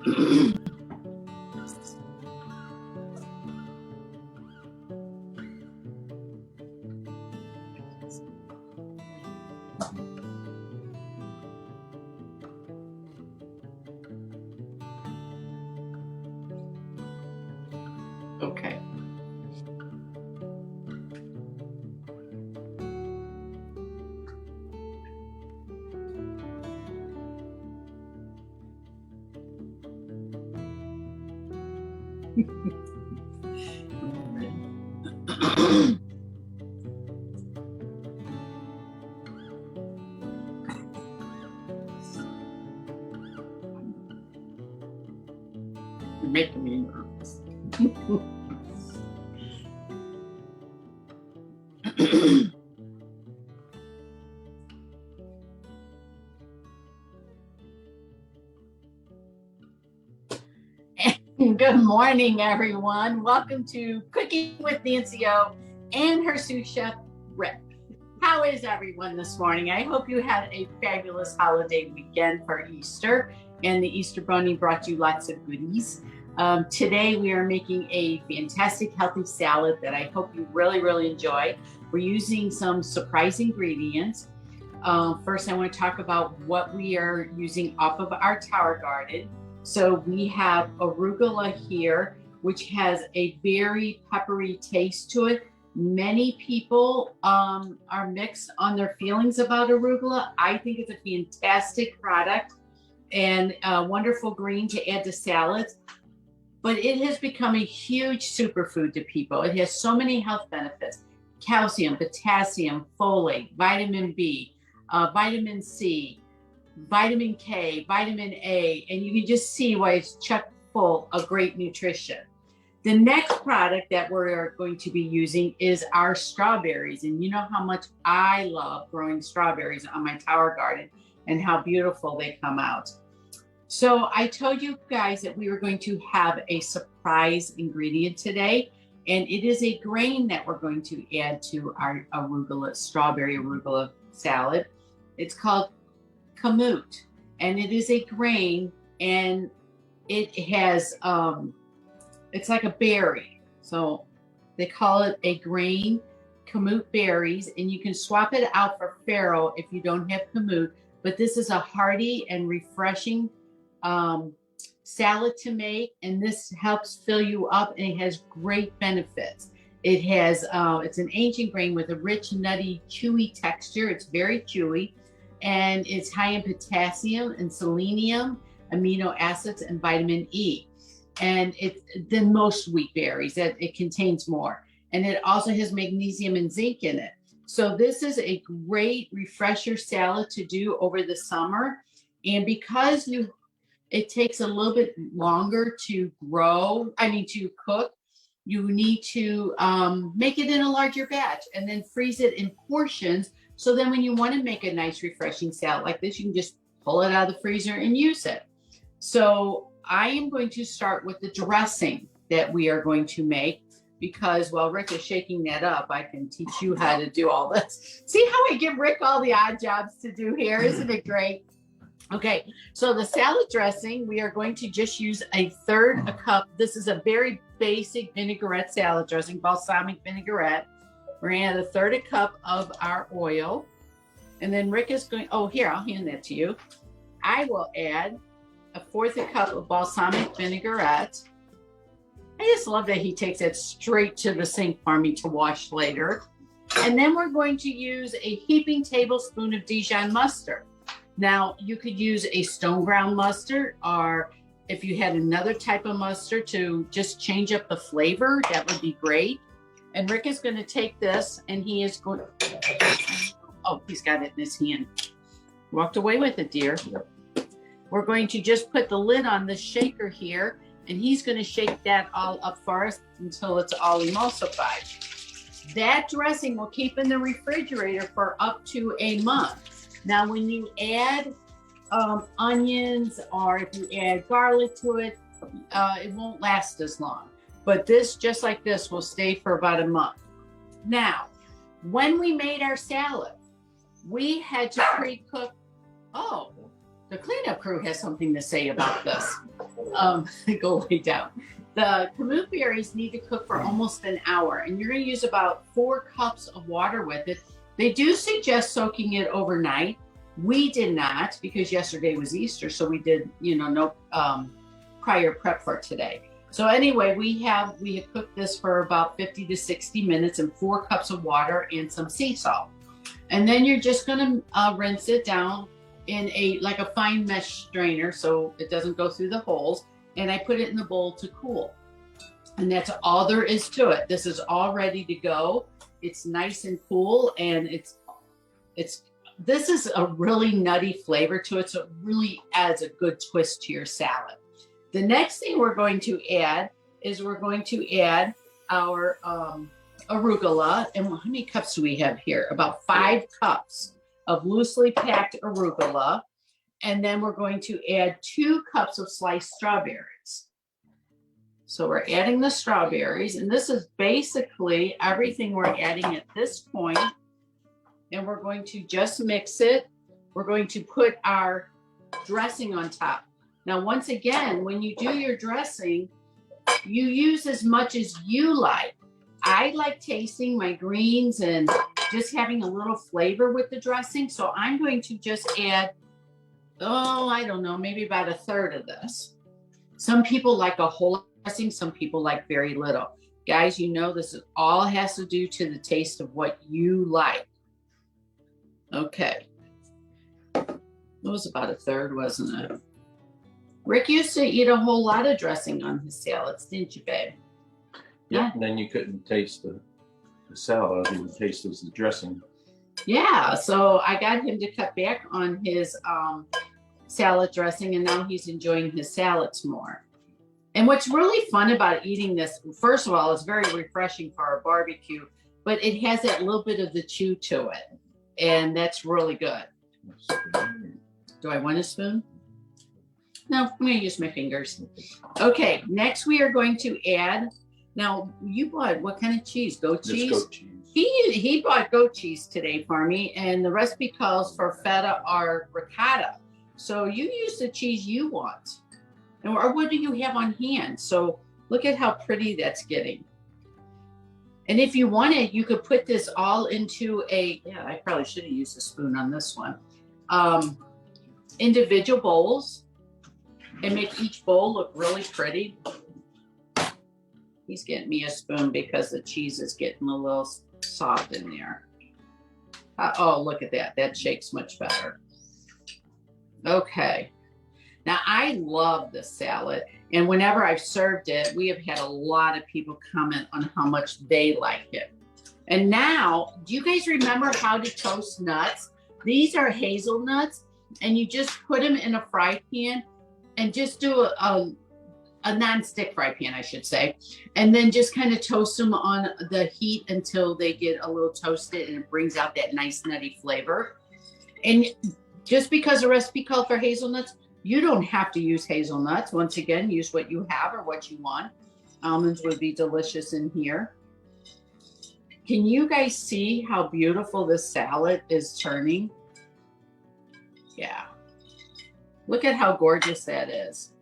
Okay. You're making me nervous. Good morning, everyone. Welcome to Cooking with Nancy O and her sous chef, Rick. How is everyone this morning? I hope you had a fabulous holiday weekend for Easter, and the Easter Bunny brought you lots of goodies. Today we are making a fantastic healthy salad that I hope you really enjoy. We're using some surprise ingredients. First, I want to talk about what we are using off of our tower garden. So we have arugula here, which has a very peppery taste to it. Many people are mixed on their feelings about arugula. I think it's a fantastic product and a wonderful green to add to salads. But it has become a huge superfood to people. It has so many health benefits: calcium, potassium, folate, vitamin B, vitamin C, vitamin K, vitamin A, and you can just see why it's chock full of great nutrition. The next product that we're going to be using is our strawberries. And you know how much I love growing strawberries on my tower garden and how beautiful they come out. So I told you guys that we were going to have a surprise ingredient today, and it is a grain that we're going to add to our strawberry arugula salad. It's called kamut, and it is a grain, and it has it's like a berry, so they call it a grain, kamut berries, and you can swap it out for farro if you don't have kamut. But this is a hearty and refreshing salad to make, and this helps fill you up, and it has great benefits. It has it's an ancient grain with a rich, nutty, chewy texture. It's very chewy, and it's high in potassium and selenium, amino acids, and vitamin E. And it's than most wheat berries, that it contains more. And it also has magnesium and zinc in it. So this is a great refresher salad to do over the summer. And because it takes a little bit longer to cook, you need to make it in a larger batch and then freeze it in portions. So then when you want to make a nice refreshing salad like this, you can just pull it out of the freezer and use it. So I am going to start with the dressing that we are going to make, because while Rick is shaking that up, I can teach you how to do all this. See how I give Rick all the odd jobs to do here? Isn't it great? Okay, so the salad dressing, we are going to just use a cup. This is a very basic vinaigrette salad dressing, balsamic vinaigrette. We're going to add a third cup of our oil. And then Rick is going, here, I'll hand that to you. I will add a fourth cup of balsamic vinaigrette. I just love that he takes it straight to the sink for me to wash later. And then we're going to use a heaping tablespoon of Dijon mustard. Now, you could use a stone ground mustard, or if you had another type of mustard to just change up the flavor, that would be great. And Rick is going to take this, and he is going he's got it in his hand. Walked away with it, dear. We're going to just put the lid on the shaker here, and he's going to shake that all up for us until it's all emulsified. That dressing will keep in the refrigerator for up to a month. Now, when you add onions, or if you add garlic to it, it won't last as long. But this, just like this, will stay for about a month. Now, when we made our salad, we had to pre-cook. Oh, the cleanup crew has something to say about this. Go lay down. The kamut berries need to cook for almost an hour, and you're going to use about 4 cups of water with it. They do suggest soaking it overnight. We did not, because yesterday was Easter, so we did, no prior prep for today. So anyway, we have cooked this for about 50 to 60 minutes in 4 cups of water and some sea salt. And then you're just going to rinse it down in like a fine mesh strainer so it doesn't go through the holes. And I put it in the bowl to cool. And that's all there is to it. This is all ready to go. It's nice and cool, and this is a really nutty flavor to it, so it really adds a good twist to your salad. The next thing we're going to add is our arugula. And how many cups do we have here? About 5 cups of loosely packed arugula. And then we're going to add 2 cups of sliced strawberries. So we're adding the strawberries, and this is basically everything we're adding at this point. And we're going to just mix it. We're going to put our dressing on top. Now, once again, when you do your dressing, you use as much as you like. I like tasting my greens and just having a little flavor with the dressing. So I'm going to just add, I don't know, maybe about 1/3 of this. Some people like a whole dressing. Some people like very little. Guys, this all has to do to the taste of what you like. Okay. It was about 1/3, wasn't it? Rick used to eat a whole lot of dressing on his salads, didn't you, babe? Yeah, and then you couldn't taste the salad. You would taste the dressing. Yeah, so I got him to cut back on his salad dressing, and now he's enjoying his salads more. And what's really fun about eating this, first of all, it's very refreshing for our barbecue, but it has that little bit of the chew to it, and that's really good. Do I want a spoon? No, I'm going to use my fingers. Okay, next we are going to add, now you bought what kind of cheese? Goat cheese? Goat cheese. He bought goat cheese today for me, and the recipe calls for feta or ricotta. So you use the cheese you want. Or what do you have on hand? So look at how pretty that's getting. And if you wanted, you could put this all into I probably should have used a spoon on this one. Individual bowls. And make each bowl look really pretty. He's getting me a spoon because the cheese is getting a little soft in there. Oh, look at that. That shakes much better. Okay. Now, I love this salad. And whenever I've served it, we have had a lot of people comment on how much they like it. And now, do you guys remember how to toast nuts? These are hazelnuts, and you just put them in a fry pan. And just do a non-stick fry pan, I should say. And then just kind of toast them on the heat until they get a little toasted, and it brings out that nice nutty flavor. And just because the recipe called for hazelnuts, you don't have to use hazelnuts. Once again, use what you have or what you want. Almonds would be delicious in here. Can you guys see how beautiful this salad is turning? Yeah. Look at how gorgeous that is.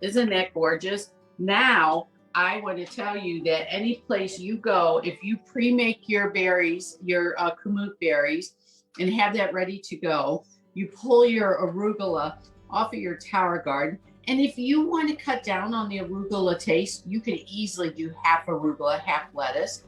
Isn't that gorgeous? Now, I want to tell you that any place you go, if you pre-make your berries, your kamut berries, and have that ready to go, you pull your arugula off of your tower garden. And if you want to cut down on the arugula taste, you can easily do half arugula, half lettuce.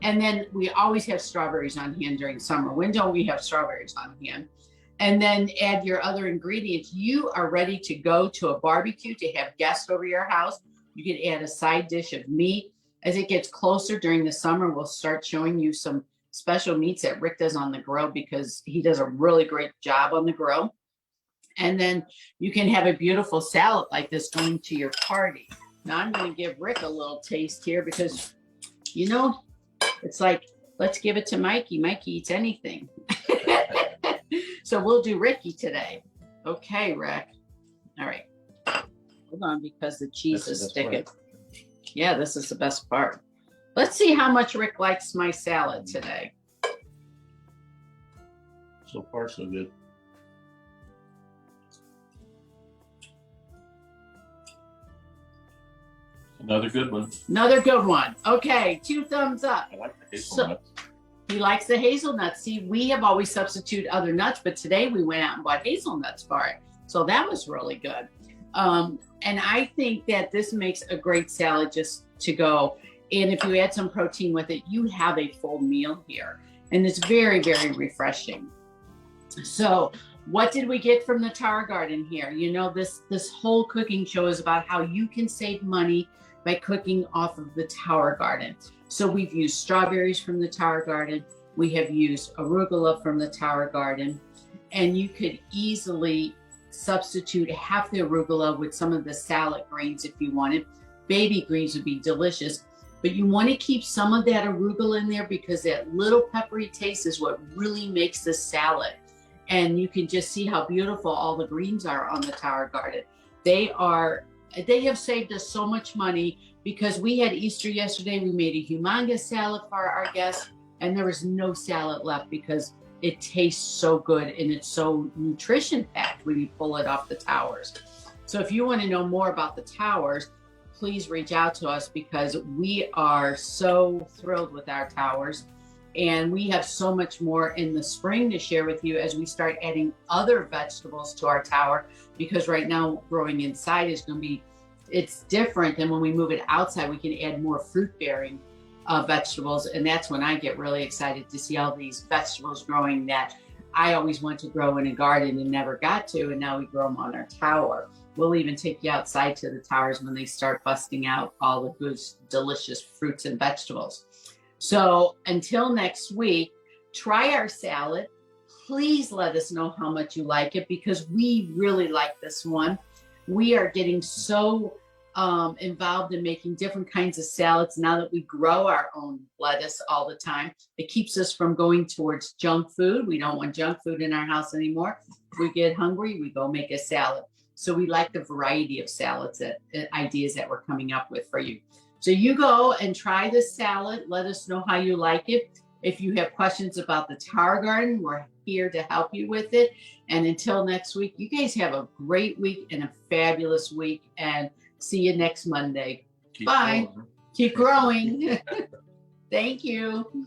And then we always have strawberries on hand during summer. When don't we have strawberries on hand? And then add your other ingredients. You are ready to go to a barbecue to have guests over your house. You can add a side dish of meat. As it gets closer during the summer, we'll start showing you some special meats that Rick does on the grill, because he does a really great job on the grill. And then you can have a beautiful salad like this going to your party. Now I'm going to give Rick a little taste here, because, it's like, let's give it to Mikey. Mikey eats anything. So we'll do Ricky today. Okay, Rick. All right. Hold on, because the cheese is sticking. Yeah, this is the best part. Let's see how much Rick likes my salad today. So far, so good. Another good one. Another good one. Okay, 2 thumbs up. I like the hazelnuts. He likes the hazelnuts. See, we have always substituted other nuts, but today we went out and bought hazelnuts for it. So that was really good. And I think that this makes a great salad just to go. And if you add some protein with it, you have a full meal here. And it's very, very refreshing. So what did we get from the Tower Garden here? You know, this whole cooking show is about how you can save money by cooking off of the Tower Garden. So we've used strawberries from the Tower Garden. We have used arugula from the Tower Garden. And you could easily substitute half the arugula with some of the salad greens if you wanted. Baby greens would be delicious. But you want to keep some of that arugula in there because that little peppery taste is what really makes the salad. And you can just see how beautiful all the greens are on the Tower Garden. They have saved us so much money because we had Easter yesterday. We made a humongous salad for our guests and there was no salad left because it tastes so good and it's so nutrition packed when you pull it off the towers. So if you want to know more about the towers, please reach out to us because we are so thrilled with our towers. And we have so much more in the spring to share with you as we start adding other vegetables to our tower, because right now growing inside is going to be, it's different than when we move it outside. We can add more fruit bearing vegetables. And that's when I get really excited to see all these vegetables growing that I always wanted to grow in a garden and never got to. And now we grow them on our tower. We'll even take you outside to the towers when they start busting out all the good, delicious fruits and vegetables. So until next week, try our salad. Please let us know how much you like it because we really like this one. We are getting so involved in making different kinds of salads now that we grow our own lettuce all the time. It keeps us from going towards junk food. We don't want junk food in our house anymore. If we get hungry, we go make a salad. So we like the variety of salads ideas that we're coming up with for you. So you go and try this salad. Let us know how you like it. If you have questions about the Tower Garden, we're here to help you with it. And until next week, you guys have a great week and a fabulous week. And see you next Monday. Bye. Keep growing. Thank you.